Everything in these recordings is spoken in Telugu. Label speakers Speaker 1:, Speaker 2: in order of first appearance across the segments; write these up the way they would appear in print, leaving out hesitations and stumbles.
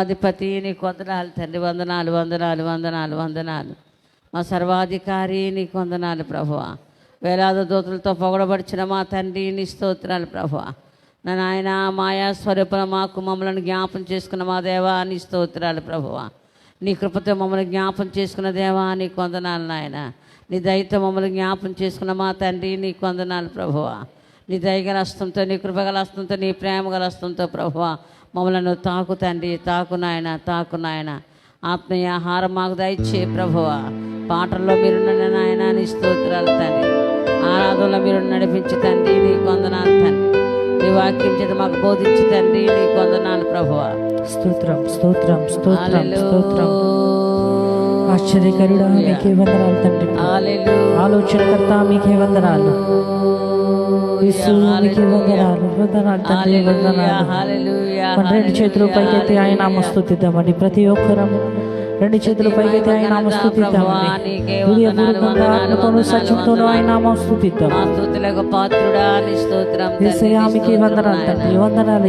Speaker 1: అధిపతి నీకు వందనాలు తండ్రి, వందనాలు వందనాలు వందనాలు వందనాలు. మా సర్వాధికారి నీకు వందనాలు ప్రభువా. వేలాది దూతలతో పొగడబడిచిన మా తండ్రి నీ స్తోత్రాలు ప్రభువా. నా నాయన మాయా స్వరూపణ మాకు మమ్మల్ని జ్ఞాపం చేసుకున్న మా దేవా నీ స్తోత్రాలు ప్రభువా. నీ కృపతో మమ్మల్ని జ్ఞాపం చేసుకున్న దేవా నీకు వందనాలు నాయన. నీ దయతో మమ్మల్ని జ్ఞాపం చేసుకున్న మా తండ్రి నీకు వందనాలు ప్రభువా. నీ దయగల హస్తంతో, నీ కృపగల హస్తంతో, నీ ప్రేమగల హస్తంతో ప్రభువా మమ్మల్ని తాకు తండ్రి, తాకు నాయన, తాకు నాయన. ఆత్మీయ ఆహారం మాకు దయచే ప్రభువా. పాటల్లో మీరు నాయన నీ స్తోత్రాలు తండ్రి. ఆరాధనలో మీరు నడిపించి తండ్రి నీకు వందనాలు తండ్రి. నీ వాక్యం చేత మాకు బోధించి తండ్రి నీకు వందనాలు ప్రభువా.
Speaker 2: స్తోత్రం స్తోత్రం స్తోత్రం స్తోత్రం. ఆశ్చర్యకరుడా మీకే వందనాలు తండ్రి. ఆలోచనకర్త మీకే వందనాలు. రెండు చేతులు పైకెత్తి ఆయన నామ స్తుతిద్దామండి. ప్రతి ఒక్కరం రెండు చేతులు పైకెత్తి ఆయన నామ స్తుతిద్దామండి. సత్యంతోనూ ఆయన నామ స్తుతిద్దాం. మీకే వందనాలు తండ్రి, వందనాలు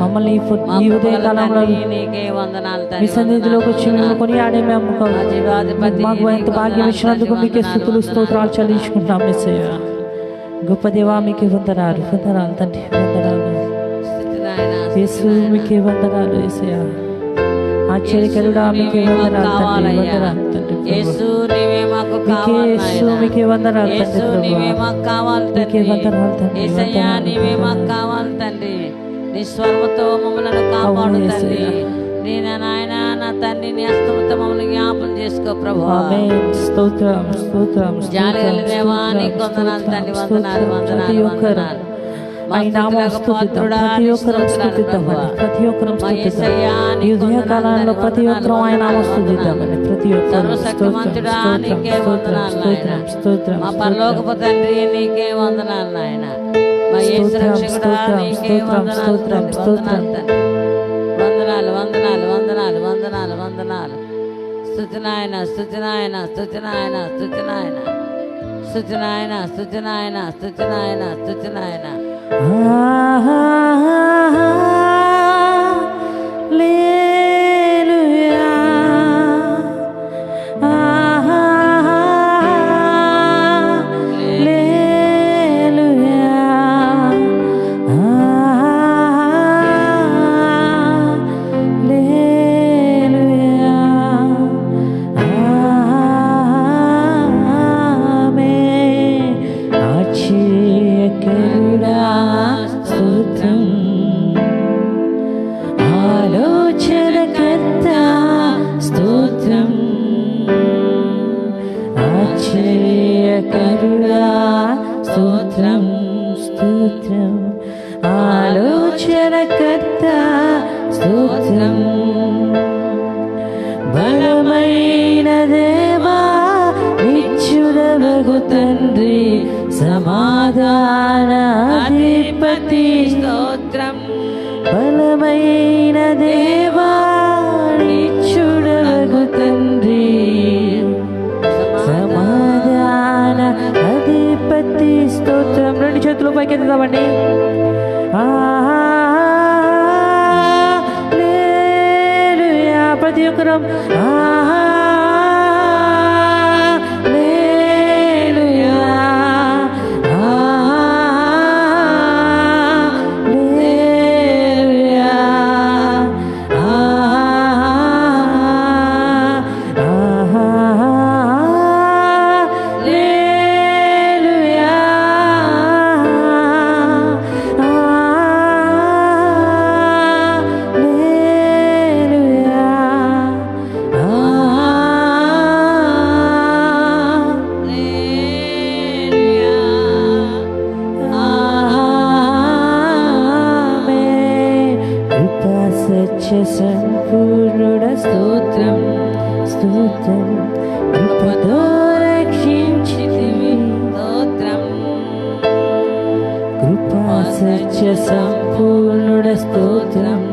Speaker 2: మమ్మల్ని ఈ ఉదయ కాలంలో మీ సన్నిధిలోకి వచ్చి మేము కొనియాడే మేము మాకు ఎంత భాగ్యం ఇచ్చినందుకు మీకే స్తుతులు స్తోత్రాలు చెల్లించుకుంటాం. యేసయ్య గొప్ప దేవా మీకే వందనాలు, వందనాలు తండ్రి, వందనాలు యేసు మీకే వందనాలు. యేసయ్య ఆశ్చర్యకరుడా మీకే వందనాలు తండ్రి, వందనాలు తండ్రి. యేసు మీకే వందనాలు తండ్రి, మీకే వందనాలు తండ్రి.
Speaker 1: నీ స్వరముతో మమ్మల్ని కాపాడు తండ్రి. నీ నాయన నా తండ్రి నీ హస్తముతో మమ్మల్ని జ్ఞాపం చేసుకో ప్రభువా.
Speaker 2: స్తోత్రం స్తోత్రం.
Speaker 1: జాలిగల దేవా నీకు వందనాలు తండ్రి, వందనాలు వందనాలు వందనాలు.
Speaker 2: కాలంలో ప్రతి ఒక్కరు ఆయన స్తుతిద్దామని ప్రతి ఒక్కరు
Speaker 1: మా పరలోకపు తండ్రి నీకే వందనాలు నాయన. మా యేసు రక్షకుడా నీకే వందనాలు వందనాలు వందనాలు వందనాలు వందనాలు వందనాలు. స్తుతి నాయన, స్తుతి నాయన, స్తుతి నాయన, స్తుతి నాయన, స్తుతి నాయన, స్తుతి నాయన, స్తుతి నాయన, స్తుతి నాయన.
Speaker 2: ఆలోచనకర్త స్తోత్రం. బలమైన దేవా నిత్యుడవగు తండ్రి సమాధానాధిపతి స్తోత్రం. బలమైన దేవా నిత్యుడవగు తండ్రి సమాధాన అధిపతి స్తోత్రం. రెండు చేతులు పైకెత్తుదామండి. ప్రతి ఒక్కరం సంపూర్ణుడ స్తోత్రం స్తోత్రం. కృపతో రక్షించితివి స్తోత్రం. కృపా సత్య సంపూర్ణుడ స్తోత్రం.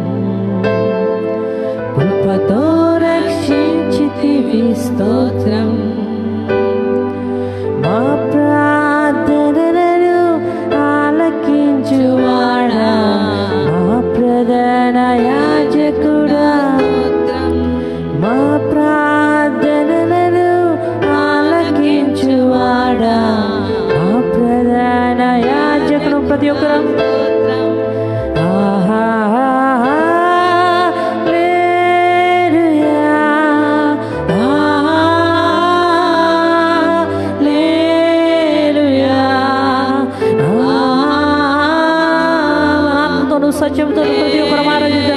Speaker 2: కృపతో రక్షించితివి స్తోత్రం. మా ప్రార్థనలను ఆలకించువాడా, మా ప్రధాన యాజకుడా మా ప్రార్థనలను ఆలకించువాడా మా ప్రధాన యాజకుడు ప్రతి ఒక్కరం సత్యంతో ప్రతి ఒక్కరు ఆరాధిద్దాం.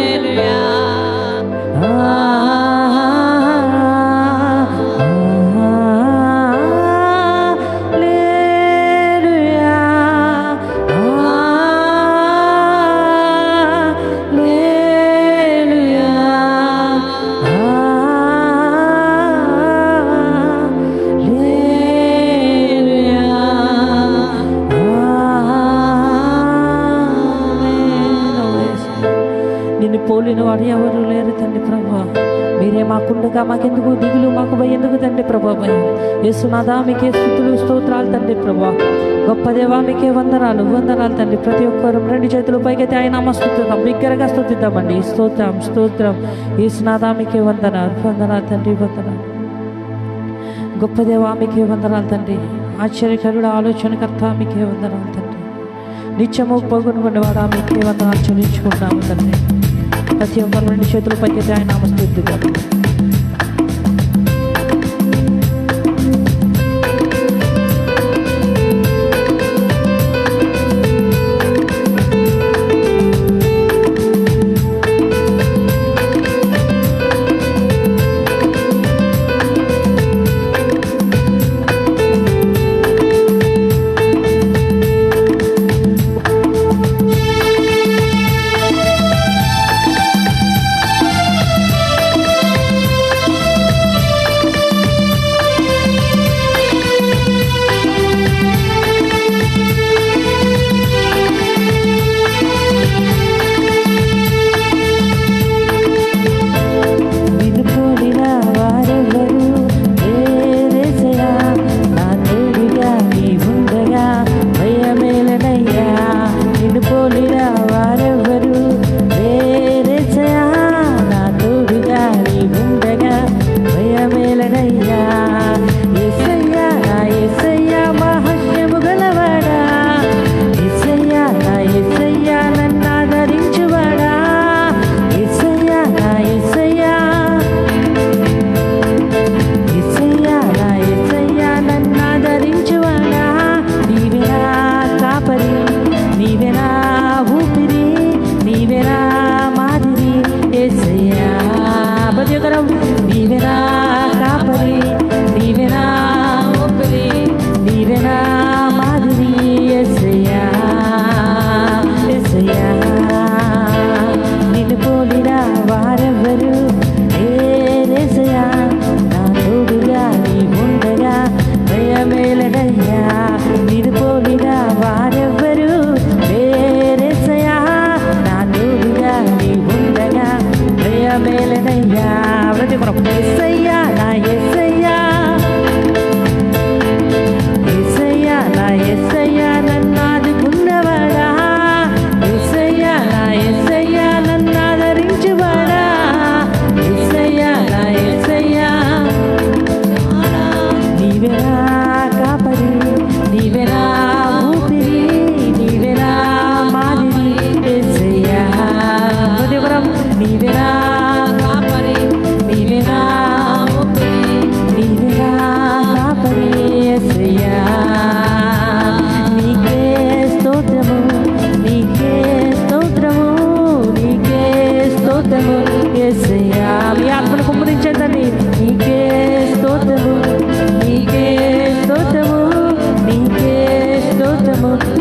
Speaker 2: పోలిన వాడు ఎవరు లేరు తండ్రి ప్రభా. మీరే మాకుండగా మాకెందుకు దిగులు, మాకు భయం ఎందుకు తండ్రి ప్రభా? భయం యేసునాథా మీకే స్తుతులు స్తోత్రాలు తండ్రి ప్రభా. గొప్ప దేవా మీకే వందనాలు వందనాలు తండ్రి. ప్రతి ఒక్కరు రెండు చేతులు పైకైతే ఆయన స్తుతిద్దాం, బిగ్గరగా స్తుతిద్దామండి. స్తోత్రం స్తోత్రం యేసునాథా మీకే వందనాలు వందనాలు తండ్రి వందనాలు. గొప్ప దేవా మీకే వందనాలు తండ్రి. ఆశ్చర్యకరుడు ఆలోచనకర్త మీకే వందనాలు తండ్రి. నిత్యము పొగునుకునేవాడా మీకే వందనాలు చెల్లించుకుంటాము తండ్రి. ప్రతి ఒక్కరు రెండు చేతులు పైకైతే ఆయన స్తుతిద్దాం.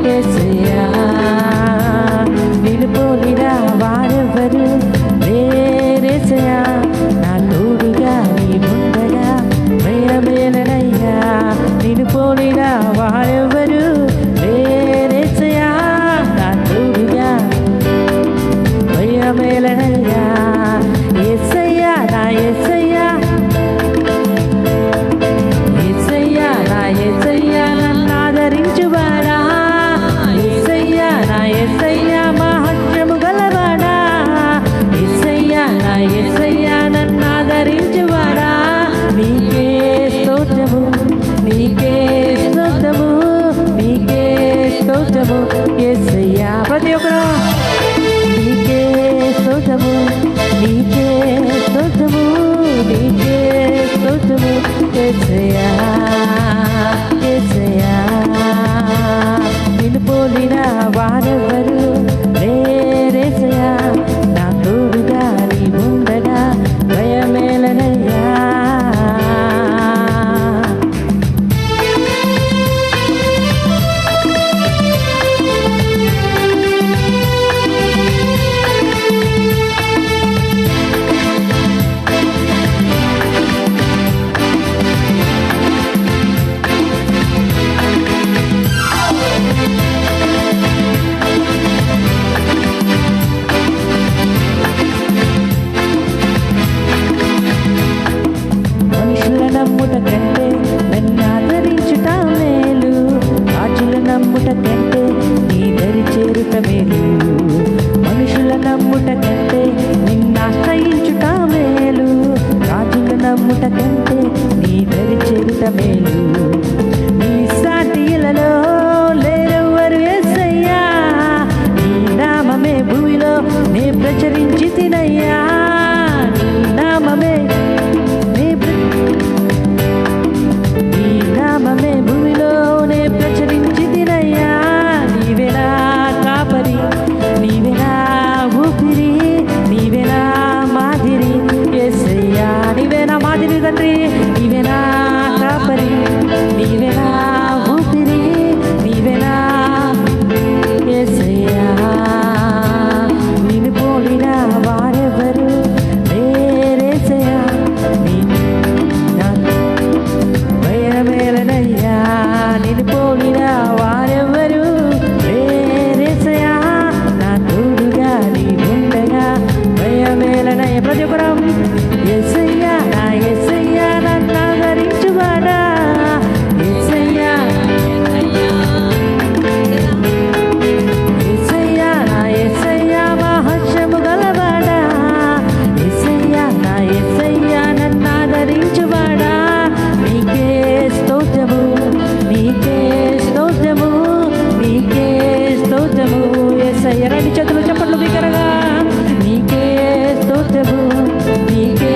Speaker 2: యేసయ్యా నిన్ను పోలిన వారెవరు యేసయ్యా యేసయ్యా నిన్ను పోలిన వారెవరు లేరేసయ్యా నా తోడుగా నీ ఉండగా భయమేలనయ్యా మనుషుల నమ్ముట కంటే నన్ను ఆదరించుట మేలు రాజుల నమ్ముట కంటే నీ దరి చేరుట మేలు మనుషుల నమ్ముట కంటే నిన్ను ఆశ్రయించుట మేలు రాజుల నమ్ముట కంటే నీ దరి చేరుట మేలు నీ సాటిలలో లేరెవ్వరు యేసయ్యా నీ నామమే భూమిలో నే ప్రచురించి తినయ్యా నీ నామమే నీ నామమే భూమిలోనే ప్రచురించి తినయ్యా నీవెనా కాపరి నీవెనా ఊపిరి నీవెనా మాదిరి యేసయ్యా నీవెనా మాదిరి తండ్రి నీవెనా కాపరి నీవెనా ఊపిరి నీవెనా యేసయ్యా నిన్ను పోలిన వారెవరు లేరేసయ్యా నీ భయమేలనయ్యా నిన్ను పోలిన వారెవ్వరు లేరేసయ్యా నా తోడుగా నీ ఉండగా భయమేలనయ్య ప్రతి ఒక్కరం యేసయ్యా నా యేసయ్యా నన్ను ఆదరించువాడా యేసయ్యా యేసయ్యా నా యేసయ్యా మహత్యము గలవాడా యేసయ్యా నా యేసయ్యా నన్ను ఆదరించువాడా నీకే స్తోత్రము నీకే స్తోత్రము నీకే స్తోత్రము యేసయ్యా రెండు చేతులు చప్పట్లు బిగ్గరగా నీకే స్తోత్రము నీకే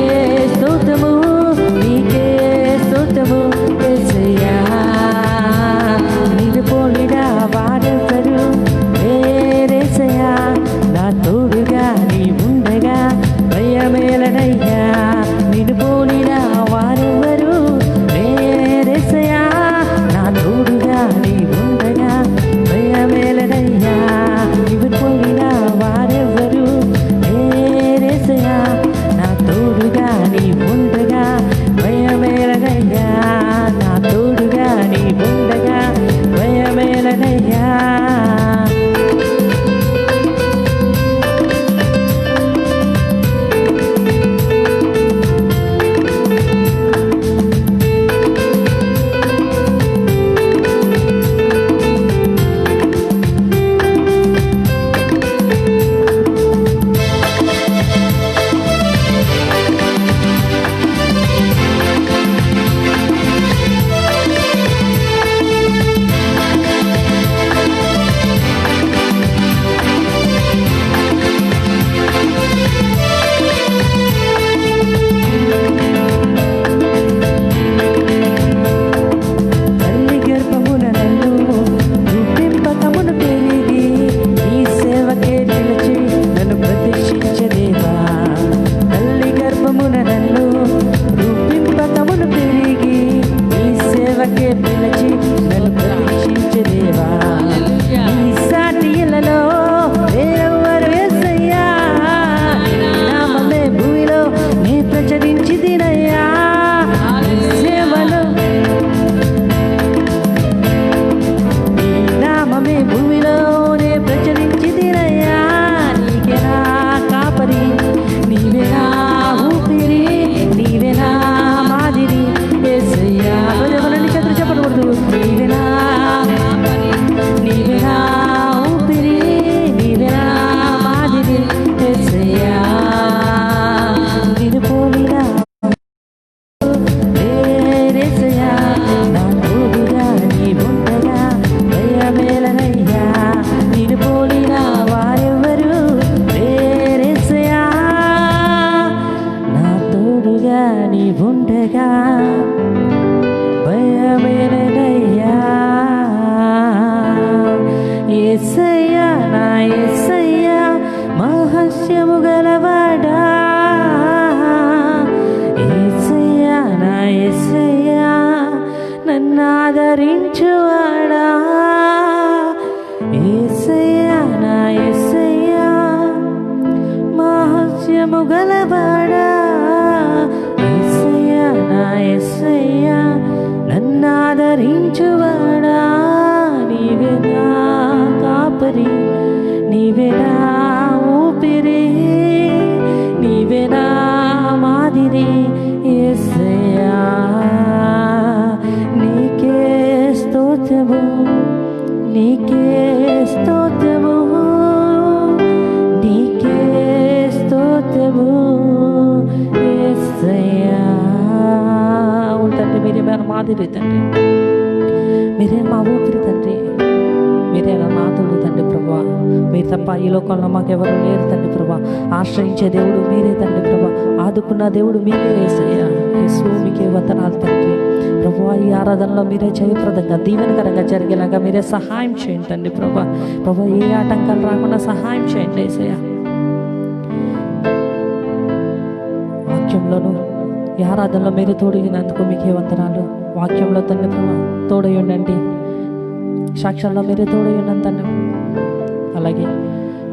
Speaker 2: ఆదరించువాడా యేసయ్యా నా యేసయ్యా మహత్యము గలవాడా యేసయ్యా నా యేసయ్యా నన్ను ఆదరించువాడా నీవే నా కాపరి నీవే నా ఊపిరి నీవే నా మాదిరి యేసయ్యా నీకే స్తోత్రము నీకే స్తోత్రము నీకే స్తోత్రము యేసయ్యా తండ్రి మీరే మన మాదిరి తండ్రి మీరే మా ఊపిరి తండ్రి మీరే నా నాథుడు తండ్రి ప్రభా మీరు తప్ప ఈ లోకంలో మాకెవరు లేరు తండ్రి ప్రభా ఆశ్రయించే దేవుడు మీరే తండ్రి ప్రభా ఆదుకున్న దేవుడు మీరే యేసయ్యా యేసు మీకే వందనాలు తండ్రి ప్రభా ఈ ఆరాధనలో మీరే జయప్రదంగా దీవెనకరంగా జరిగేలాగా మీరే సహాయం చేయండి తండ్రి ప్రభా ప్రభా ఏ ఆటంకాలు రాకుండా సహాయం చేయండి యేసయ్యా వాక్యంలోను ఈ ఆరాధనలో మీరు తోడిగినందుకు మీకే వందనాలు వాక్యంలో తండ్రి ప్రభా తోడై ఉండండి సాక్ష్యంలో మీరే తోడై ఉండండి తండ్రి అలాగే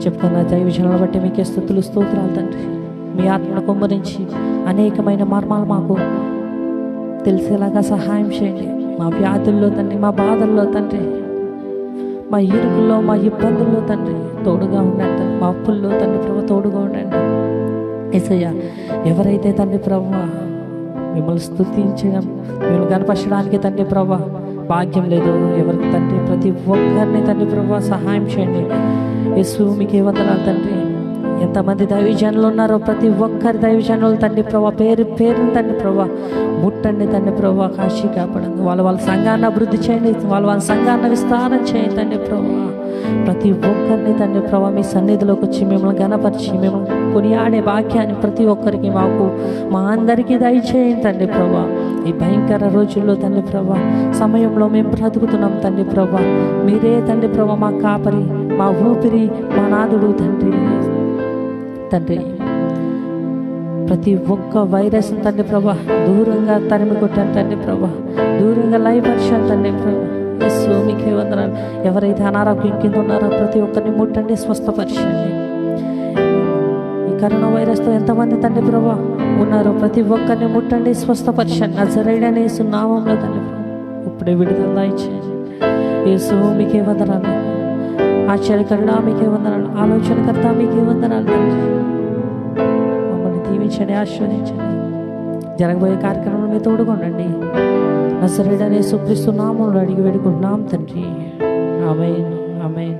Speaker 2: చెప్తున్న దైవ విషయాలను బట్టి మీకే స్తుతులు స్తోత్రాలు తండ్రి మీ ఆత్మను కుమ్మరించి అనేకమైన మార్మాలు మాకు తెలిసేలాగా సహాయం చేయండి మా వ్యాధుల్లో తండ్రి మా బాధల్లో తండ్రి మా ఇరుకుల్లో మా ఇబ్బందుల్లో తండ్రి తోడుగా ఉండండి మా అప్పుల్లో తండ్రి ప్రభు తోడుగా ఉండండి యేసయ్యా ఎవరైతే తండ్రి ప్రభు మిమ్మల్ని స్తుతించడం మిమ్మల్ని కనపరచడానికి తండ్రి ప్రభు భాగ్యం లేదు ఎవరికి తండ్రి ప్రతి ఒక్కరిని తండ్రి ప్రభు సహాయం చేయండి యేసు మీకే వందనాలు తండ్రి ఎంతమంది దైవజనులు ఉన్నారో ప్రతి ఒక్కరి దైవజనులు తండ్రి ప్రభా పేరు తండ్రి ప్రభా ముట్టండి తండ్రి ప్రభా కాశీ కాపాడండి వాళ్ళ సంఘాన్ని అభివృద్ధి చేయండి వాళ్ళ సంఘాన్ని విస్తారం చేయండి తండ్రి ప్రభా ప్రతి ఒక్కరిని తండ్రి ప్రభా మీ సన్నిధిలోకి వచ్చి మిమ్మల్ని గణపరిచి మిమ్మల్ని కొనియాడే వాక్యాన్ని ప్రతి ఒక్కరికి మాకు మా అందరికీ దయచేయండి తండ్రి ప్రభా ఈ భయంకర రోజుల్లో తండ్రి ప్రభా సమయంలో మేము బ్రతుకుతున్నాం తండ్రి ప్రభా మీరే తండ్రి ప్రభా మా కాపరి మా ఊపిరి మా నాదుడు తండ్రి ప్రతి ఒక్క వైరస్ తండ్రి ప్రభా దూరంగా తరిమి కొట్టాను తండ్రి ప్రభా దూరంగా లయపరిచాను తండ్రి ప్రభా యేసు మీకే వందనాలు ఎవరైతే అనారోగ్యం కింద ఉన్నారో ప్రతి ఒక్కరిని ముట్టండి స్వస్థపరచండి ఈ కరోనా వైరస్తో ఎంతమంది తండ్రి ప్రభా ఉన్నారో ప్రతి ఒక్కరిని ముట్టండి స్వస్థపరచండి నజరేయుడైన యేసు నామములో తండ్రి ప్రభా ఇప్పుడే విడుదల ఇచ్చేయండి యేసు మీకే వందనాలు ఆశ్చర్యకరుడా మీకే వందనాలు ఆలోచనకర్త మీకే వందనాలు తండ్రి మమ్మల్ని దీవించండి ఆశీర్వదించండి జరగబోయే కార్యక్రమంలో మీరు తోడుకోండి నజరేయుడైన యేసు క్రీస్తు నామములో అడిగి వేడుకుంటున్నాం తండ్రి ఆమేన్ ఆమేన్.